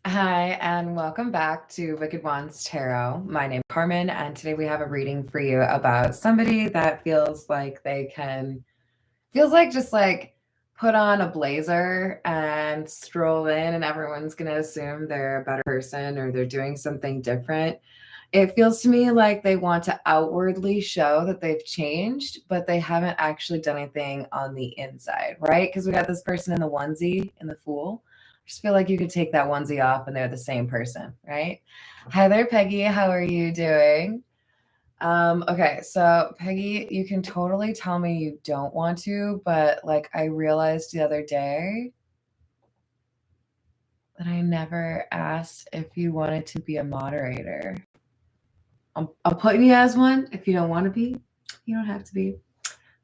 Hi, and welcome back to Wicked Ones Tarot. My name is Carmen, and today we have a reading for you about somebody that feels like just like put on a blazer and stroll in, and everyone's going to assume they're a better person or they're doing something different. It feels to me like they want to outwardly show that they've changed, but they haven't actually done anything on the inside, right? Because we got this person in the onesie in the Fool. I just feel like you could take that onesie off and they're the same person, right? Hi there, Peggy. How are you doing? Okay, so Peggy, you can totally tell me you don't want to, but like I realized the other day that I never asked if you wanted to be a moderator. I'm putting you as one. If you don't want to be, you don't have to be.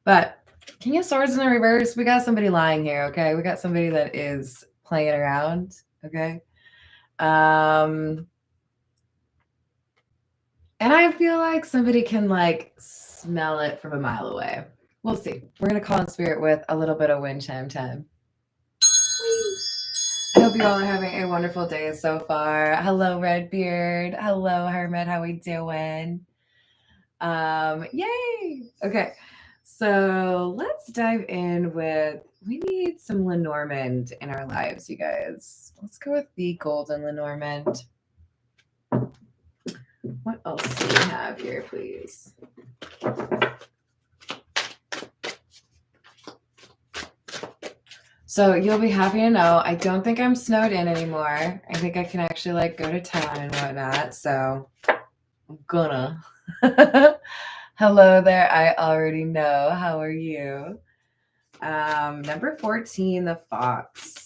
But King of Swords in the reverse, we got somebody lying here, okay? We got somebody that is playing around, okay? Um, and I feel like somebody can like smell it from a mile away. We'll see. We're gonna call in spirit with a little bit of wind chime time. I hope you all are having a wonderful day so far. Hello, Redbeard. Hello, Hermit. How we doing? Yay! Okay, so let's dive in with we need some Lenormand in our lives, you guys. Let's go with the golden Lenormand. What else do we have here, please? So you'll be happy to know I don't think I'm snowed in anymore. I think I can actually like go to town and whatnot. So I'm gonna. Hello there. I already know. How are you? Number 14, the fox.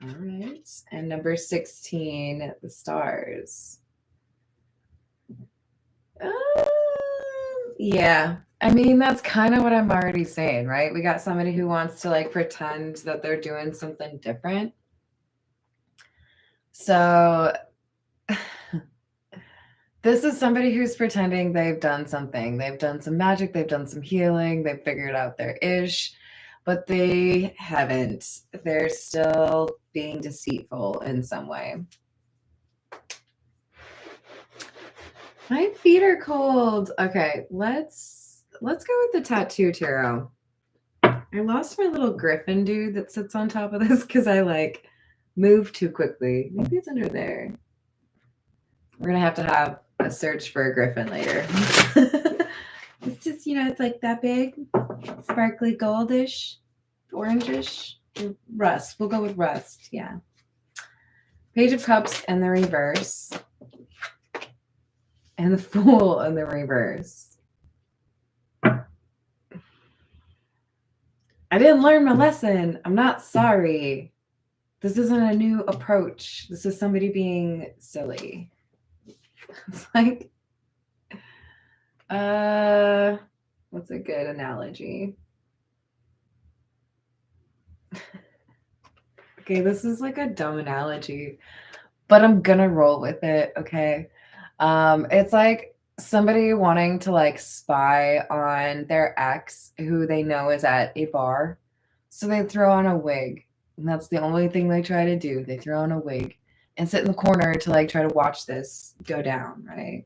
All right. And number 16, the stars. Yeah. I mean, that's kind of what I'm already saying, right? We got somebody who wants to like pretend that they're doing something different. So this is somebody who's pretending they've done something. They've done some magic, they've done some healing, they've figured out their ish, but they haven't. They're still being deceitful in some way. My feet are cold. Okay, let's go with the tattoo tarot. I lost my little griffin dude that sits on top of this because I like moved too quickly. Maybe it's under there. We're gonna have to have a search for a griffin later. It's just, it's like that big, sparkly goldish, orangish, rust. We'll go with rust, yeah. Page of Cups in the reverse. And the Fool in the reverse. I didn't learn my lesson. I'm not sorry. This isn't a new approach. This is somebody being silly. It's like, what's a good analogy? Okay, this is like a dumb analogy, but I'm gonna roll with it, okay? It's like somebody wanting to like spy on their ex who they know is at a bar. So they throw on a wig. And that's the only thing they try to do. They throw on a wig and sit in the corner to like try to watch this go down, right?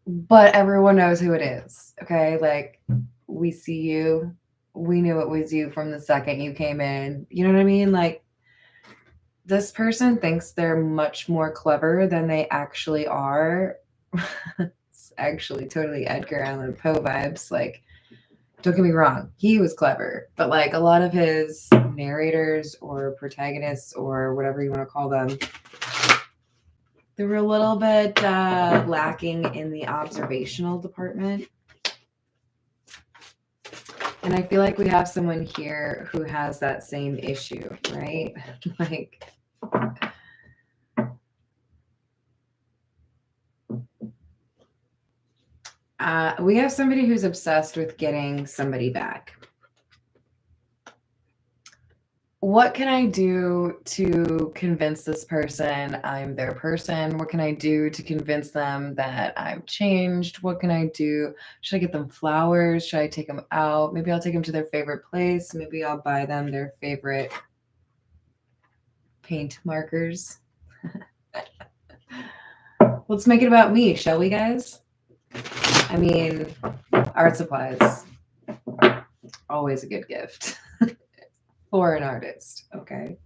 But everyone knows who it is. Okay. Like we see you. We knew it was you from the second you came in. You know what I mean? Like this person thinks they're much more clever than they actually are. It's actually totally Edgar Allan Poe vibes. Like, don't get me wrong, he was clever, but like a lot of his narrators or protagonists or whatever you want to call them, they were a little bit lacking in the observational department. And I feel like we have someone here who has that same issue, right? Like, we have somebody who's obsessed with getting somebody back. What can I do to convince this person I'm their person? What can I do to convince them that I've changed? What can I do? Should I get them flowers? Should I take them out? Maybe I'll take them to their favorite place. Maybe I'll buy them their favorite paint markers. Let's make it about me, shall we, guys? I mean, art supplies. Always a good gift for an artist, okay?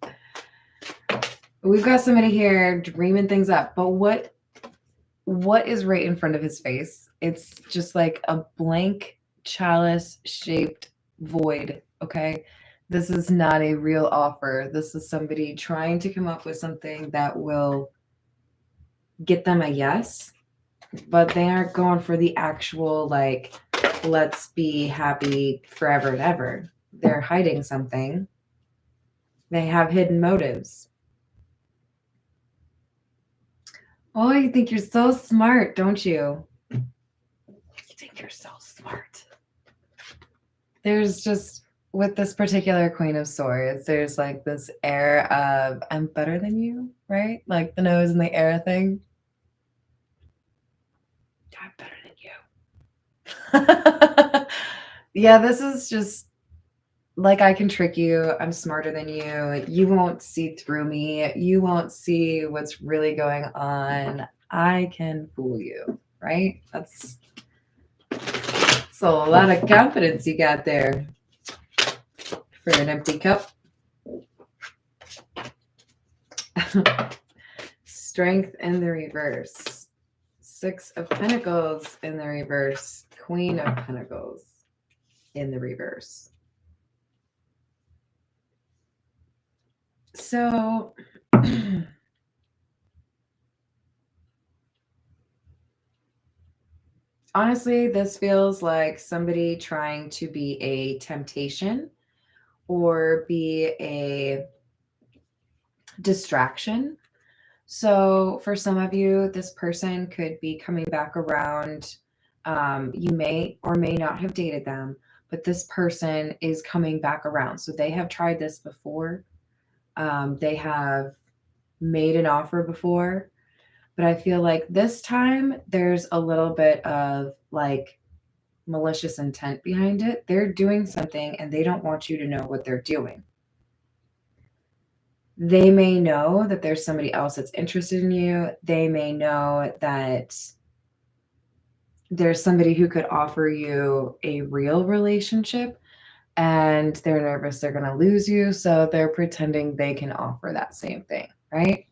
We've got somebody here dreaming things up, but what is right in front of his face? It's just like a blank chalice-shaped void, okay? This is not a real offer. This is somebody trying to come up with something that will get them a yes, but they aren't going for the actual, like, let's be happy forever and ever. They're hiding something. They have hidden motives. Oh, you think you're so smart, don't you? You think you're so smart. There's just, with this particular Queen of Swords, there's like this air of, I'm better than you, right? Like the nose in the air thing. I'm better than you. Yeah, this is just like, I can trick you. I'm smarter than you. You won't see through me. You won't see what's really going on. I can fool you, right? That's a lot of confidence you got there for an empty cup. Strength in the reverse. 6 of Pentacles in the reverse. Queen of Pentacles in the reverse. So honestly, this feels like somebody trying to be a temptation or be a distraction. So for some of you, this person could be coming back around. You may or may not have dated them, but this person is coming back around. So they have tried this before. They have made an offer before, but I feel like this time there's a little bit of like malicious intent behind it. They're doing something and they don't want you to know what they're doing. They may know that there's somebody else that's interested in you. They may know that there's somebody who could offer you a real relationship, and they're nervous they're going to lose you. So they're pretending they can offer that same thing, right?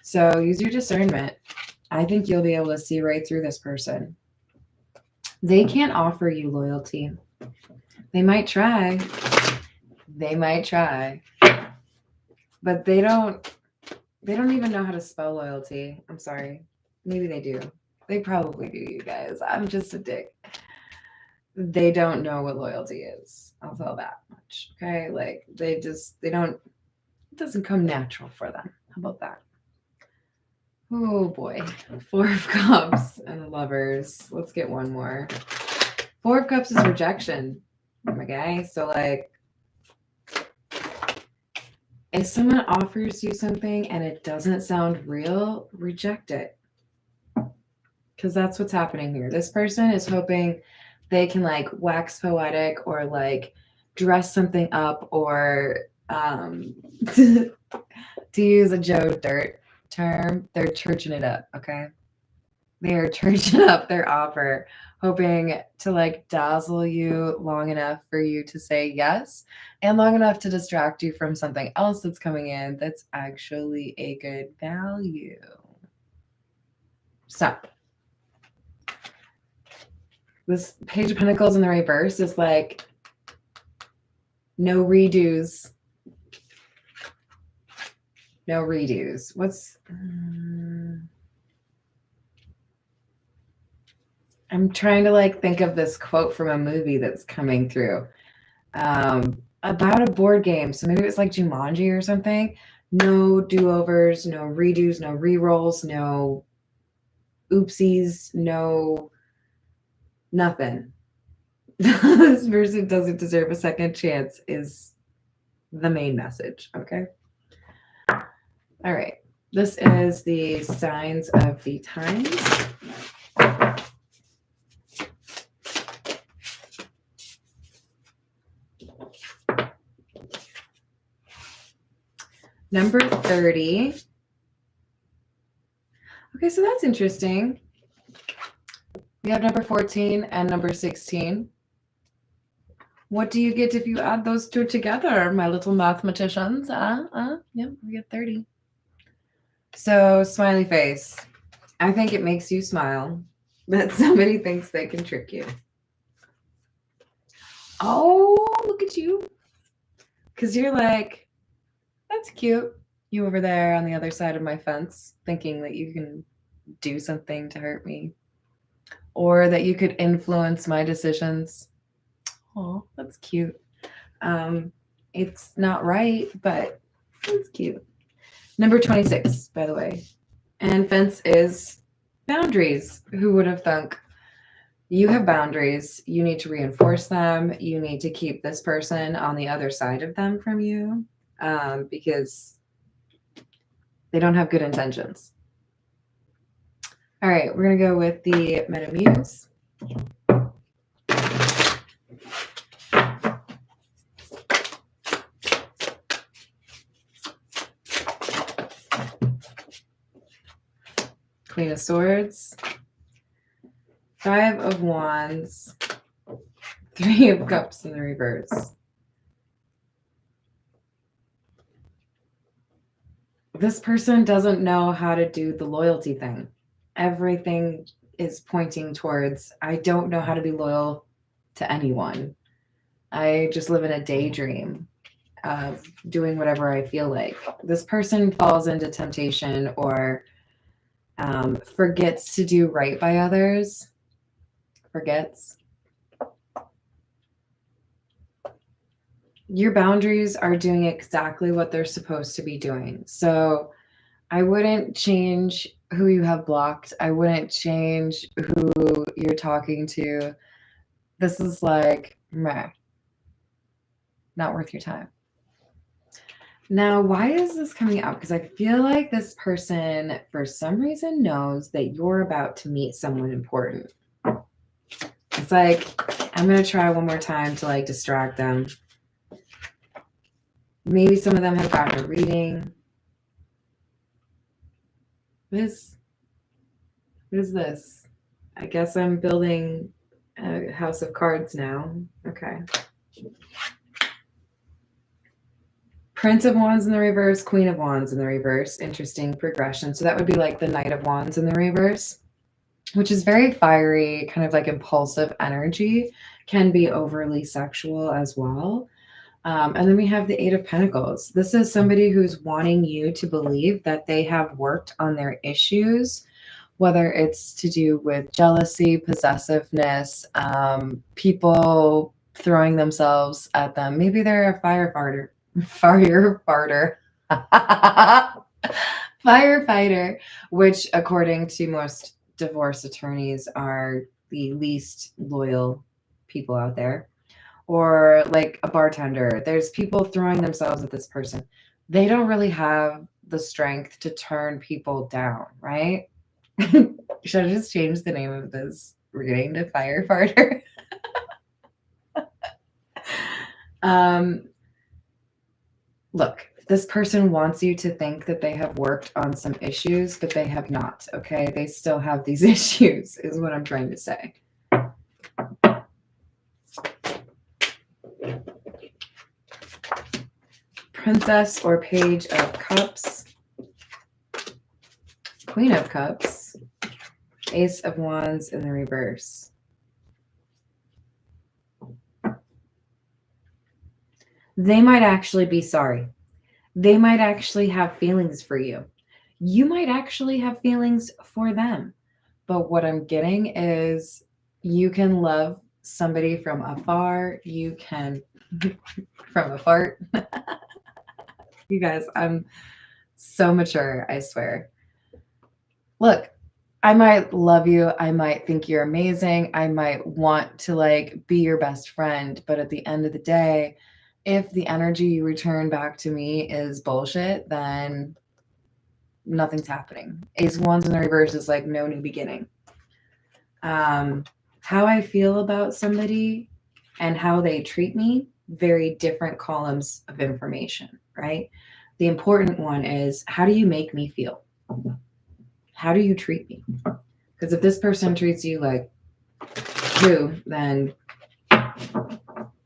So use your discernment. I think you'll be able to see right through this person. They can't offer you loyalty. They might try. They might try. But they don't even know how to spell loyalty. I'm sorry. Maybe they do. They probably do, you guys. I'm just a dick. They don't know what loyalty is. I'll tell that much. Okay? Like they don't, it doesn't come natural for them. How about that? Oh boy. 4 of Cups and Lovers. Let's get one more. 4 of Cups is rejection, my guy. So like, if someone offers you something and it doesn't sound real, reject it. Because that's what's happening here. This person is hoping they can like wax poetic or like dress something up or to use a Joe Dirt term, they're churching it up, okay? They are churching up their offer, hoping to like dazzle you long enough for you to say yes and long enough to distract you from something else that's coming in that's actually a good value. So this Page of Pentacles in the reverse is like no redos. No redos. What's... I'm trying to like think of this quote from a movie that's coming through about a board game. So maybe it's like Jumanji or something. No do-overs, no redos, no re-rolls, no oopsies, no nothing. This person doesn't deserve a second chance is the main message, okay? All right. This is the signs of the times. Number 30. Okay, so that's interesting. We have number 14 and number 16. What do you get if you add those two together, my little mathematicians? Yeah, we get 30. So, smiley face. I think it makes you smile that somebody thinks they can trick you. Oh, look at you. Because you're like, that's cute. You over there on the other side of my fence thinking that you can do something to hurt me or that you could influence my decisions. Oh, that's cute. It's not right, but it's cute. Number 26, by the way. And fence is boundaries. Who would have thunk? You have boundaries. You need to reinforce them. You need to keep this person on the other side of them from you because they don't have good intentions. All right, we're going to go with the Metamuse. Queen of Swords. 5 of Wands. 3 of Cups in the reverse. This person doesn't know how to do the loyalty thing. Everything is pointing towards, I don't know how to be loyal to anyone. I just live in a daydream of doing whatever I feel like. This person falls into temptation or forgets to do right by others. Forgets. Your boundaries are doing exactly what they're supposed to be doing. So I wouldn't change who you have blocked. I wouldn't change who you're talking to. This is like, meh, not worth your time. Now, why is this coming up? Because I feel like this person, for some reason, knows that you're about to meet someone important. It's like, I'm going to try one more time to like distract them. Maybe some of them have gotten a reading. What is this? I guess I'm building a house of cards now. Okay. Prince of Wands in the reverse, Queen of Wands in the reverse. Interesting progression. So that would be like the Knight of Wands in the reverse, which is very fiery, kind of like impulsive energy, can be overly sexual as well. And then we have the Eight of Pentacles. This is somebody who's wanting you to believe that they have worked on their issues, whether it's to do with jealousy, possessiveness, people throwing themselves at them. Maybe they're a firefighter. Firefighter, which according to most divorce attorneys are the least loyal people out there. Or like a bartender. There's people throwing themselves at this person. They don't really have the strength to turn people down, right? Should I just change the name of this reading to firefighter? Look, this person wants you to think that they have worked on some issues, but they have not, okay? They still have these issues, is what I'm trying to say. Princess or Page of Cups. Queen of Cups. Ace of Wands in the reverse. They might actually be sorry. They might actually have feelings for you. You might actually have feelings for them. But what I'm getting is you can love somebody from afar. You can, from a fart. You guys, I'm so mature, I swear. Look, I might love you. I might think you're amazing. I might want to like be your best friend. But at the end of the day, if the energy you return back to me is bullshit, then nothing's happening. Ace of Wands in the reverse is like no new beginning. How I feel about somebody and how they treat me, very different columns of information, right? The important one is, how do you make me feel? How do you treat me? Because if this person treats you like poo, then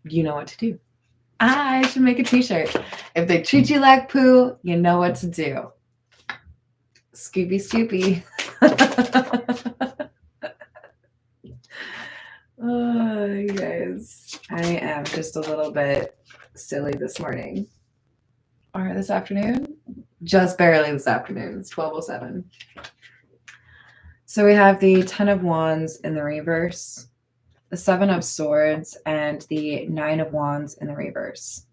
you know what to do. I should make a t-shirt. If they treat you like poo, you know what to do. Scoopy, scoopy. Oh, you guys. I am just a little bit silly this morning. Or this afternoon? Just barely this afternoon. It's 12:07. So we have the 10 of Wands in the reverse, the 7 of Swords, and the 9 of Wands in the reverse.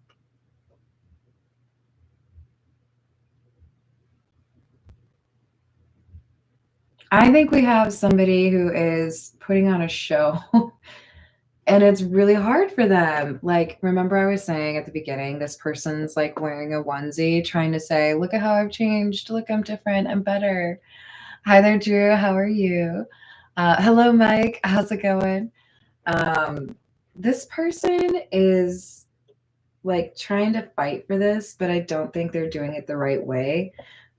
I think we have somebody who is putting on a show and it's really hard for them. Like, remember I was saying at the beginning, this person's like wearing a onesie trying to say, look at how I've changed. Look, I'm different. I'm better. Hi there, Drew. How are you? Hello, Mike. How's it going? This person is like trying to fight for this, but I don't think they're doing it the right way.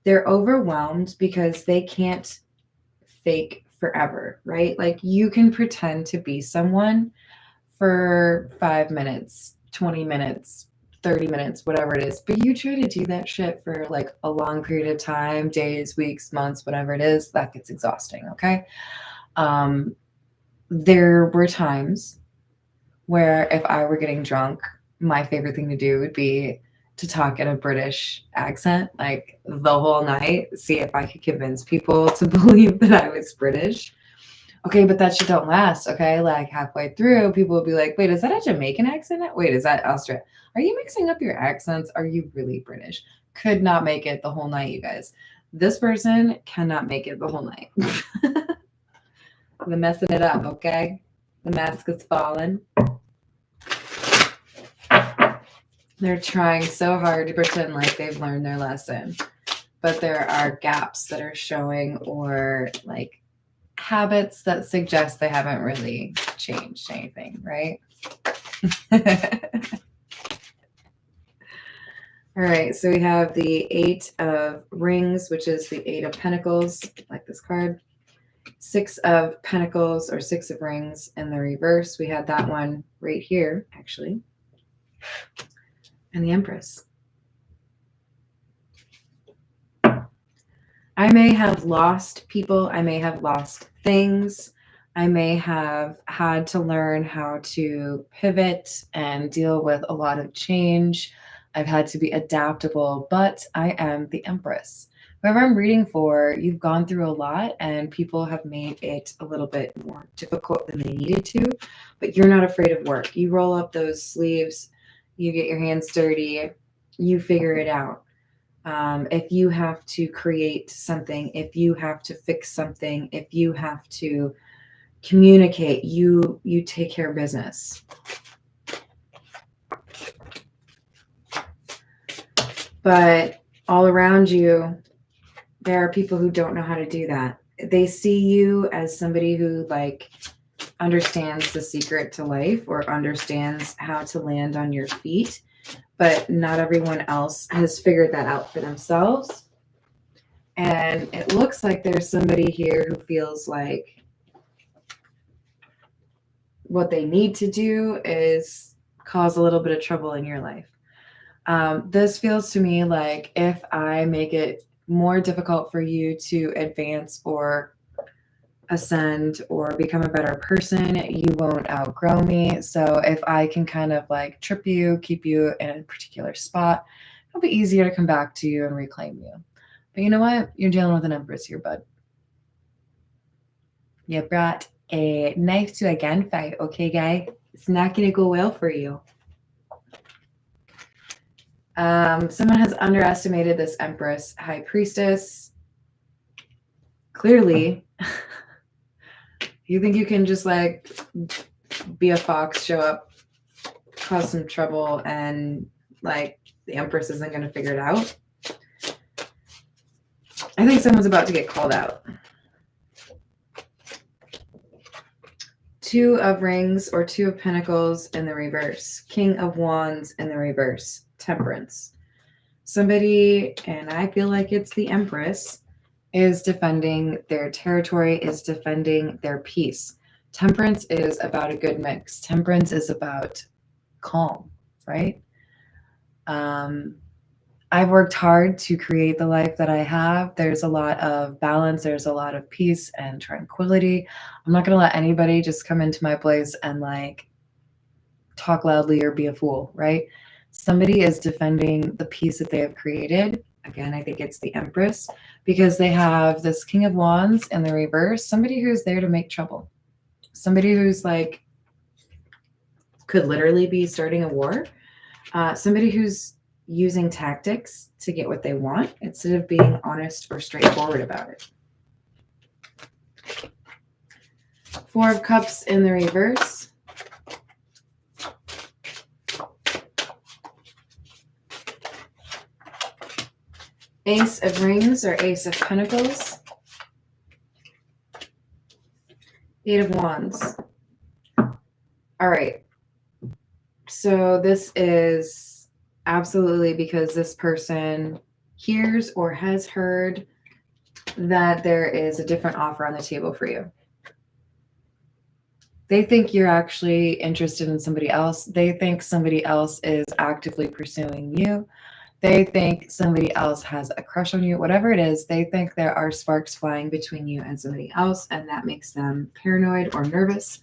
They're overwhelmed because they can't fake forever, right? Like, you can pretend to be someone for 5 minutes, 20 minutes, 30 minutes, whatever it is, but you try to do that shit for like a long period of time, days, weeks, months, whatever it is, that gets exhausting. Okay. There were times where if I were getting drunk, my favorite thing to do would be to talk in a British accent, like the whole night, see if I could convince people to believe that I was British. Okay, but that shit don't last. Okay, like halfway through, people will be like, wait, is that a Jamaican accent? Wait, is that Australia? Are you mixing up your accents? Are you really British? Could not make it the whole night, you guys. This person cannot make it the whole night. They're messing it up, okay? The mask is falling. They're trying so hard to pretend like they've learned their lesson, but there are gaps that are showing, or like habits that suggest they haven't really changed anything, right? All right, so we have the 8 of Rings, which is the 8 of Pentacles, like this card. 6 of Pentacles, or 6 of Rings in the reverse. We had that one right here, actually. And the Empress. I may have lost people. I may have lost things. I may have had to learn how to pivot and deal with a lot of change. I've had to be adaptable, but I am the Empress. Whoever I'm reading for, you've gone through a lot and people have made it a little bit more difficult than they needed to, but you're not afraid of work. You roll up those sleeves, you get your hands dirty, you figure it out. If you have to create something, if you have to fix something, if you have to communicate, you take care of business. But all around you, there are people who don't know how to do that. They see you as somebody who like understands the secret to life, or understands how to land on your feet, but not everyone else has figured that out for themselves. And it looks like there's somebody here who feels like what they need to do is cause a little bit of trouble in your life. This feels to me like if I make it more difficult for you to advance or ascend or become a better person, you won't outgrow me. So if I can kind of like trip you, keep you in a particular spot, it'll be easier to come back to you and reclaim you. But you know what? You're dealing with an Empress here, bud. You brought a knife to a gunfight, okay, guy? It's not going to go well for you. Someone has underestimated this Empress High Priestess. Clearly, you think you can just like be a fox, show up, cause some trouble, and like the Empress isn't going to figure it out. I think someone's about to get called out. 2 of Rings, or 2 of Pentacles in the reverse. King of Wands in the reverse. Temperance. Somebody, and I feel like it's the Empress, is defending their territory, is defending their peace. Temperance is about a good mix. Temperance is about calm, right? I've worked hard to create the life that I have. There's a lot of balance, there's a lot of peace and tranquility. I'm not going to let anybody just come into my place and like talk loudly or be a fool, right? Somebody is defending the peace that they have created. Again, I think it's the Empress because they have this King of Wands in the reverse, somebody who's there to make trouble. Somebody who's like could literally be starting a war. Somebody who's using tactics to get what they want instead of being honest or straightforward about it. Four of Cups in the reverse. Ace of Rings or Ace of Pentacles. Eight of Wands. All right. So this is absolutely because this person hears or has heard that there is a different offer on the table for you. They think you're actually interested in somebody else. They think somebody else is actively pursuing you. They think somebody else has a crush on you. Whatever it is, they think there are sparks flying between you and somebody else, and that makes them paranoid or nervous.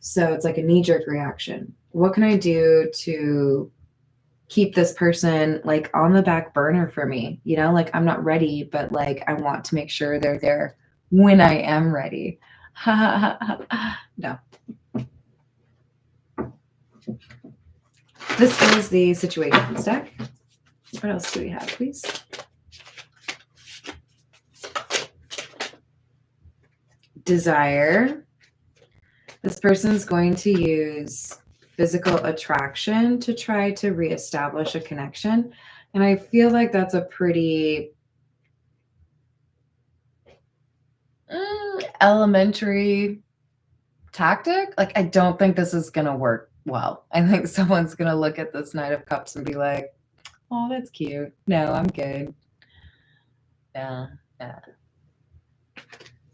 So it's like a knee-jerk reaction. What can I do to keep this person like on the back burner for me? You know, like I'm not ready, but like I want to make sure they're there when I am ready. No. This is the situations deck. What else do we have, please? Desire. This person's going to use physical attraction to try to reestablish a connection. And I feel like that's a pretty elementary tactic. Like, I don't think this is going to work well. I think someone's going to look at this Knight of Cups and be like, oh, that's cute. No, I'm good. Yeah.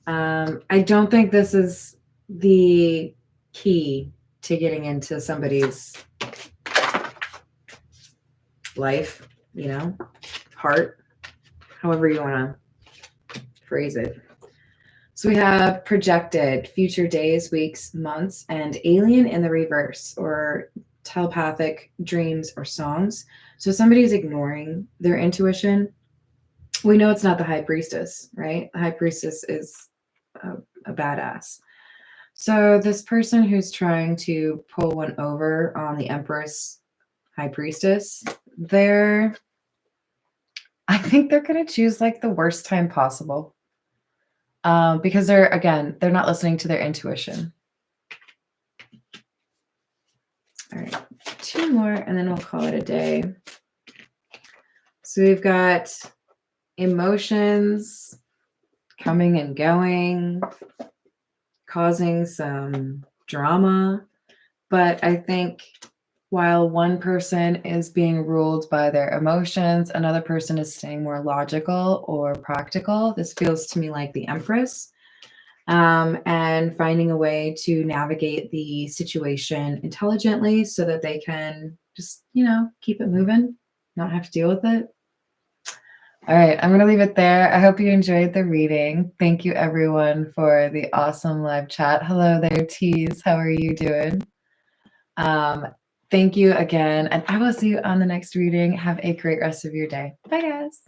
I don't think this is the key to getting into somebody's life, you know, heart, however you want to phrase it. So we have projected, future days, weeks, months, and alien in the reverse, or telepathic dreams or songs. So somebody's ignoring their intuition. We know it's not the High Priestess, right? The High Priestess is a badass. So this person who's trying to pull one over on the Empress High Priestess, I think they're going to choose like the worst time possible. Because they're not listening to their intuition. All right, two more and then we'll call it a day. So we've got emotions coming and going, causing some drama. But I think while one person is being ruled by their emotions, another person is staying more logical or practical. This feels to me like the Empress, and finding a way to navigate the situation intelligently so that they can just, you know, keep it moving, not have to deal with it. All right, I'm going to leave it there. I hope you enjoyed the reading. Thank you, everyone, for the awesome live chat. Hello there, Tease. How are you doing? Thank you again, and I will see you on the next reading. Have a great rest of your day. Bye, guys.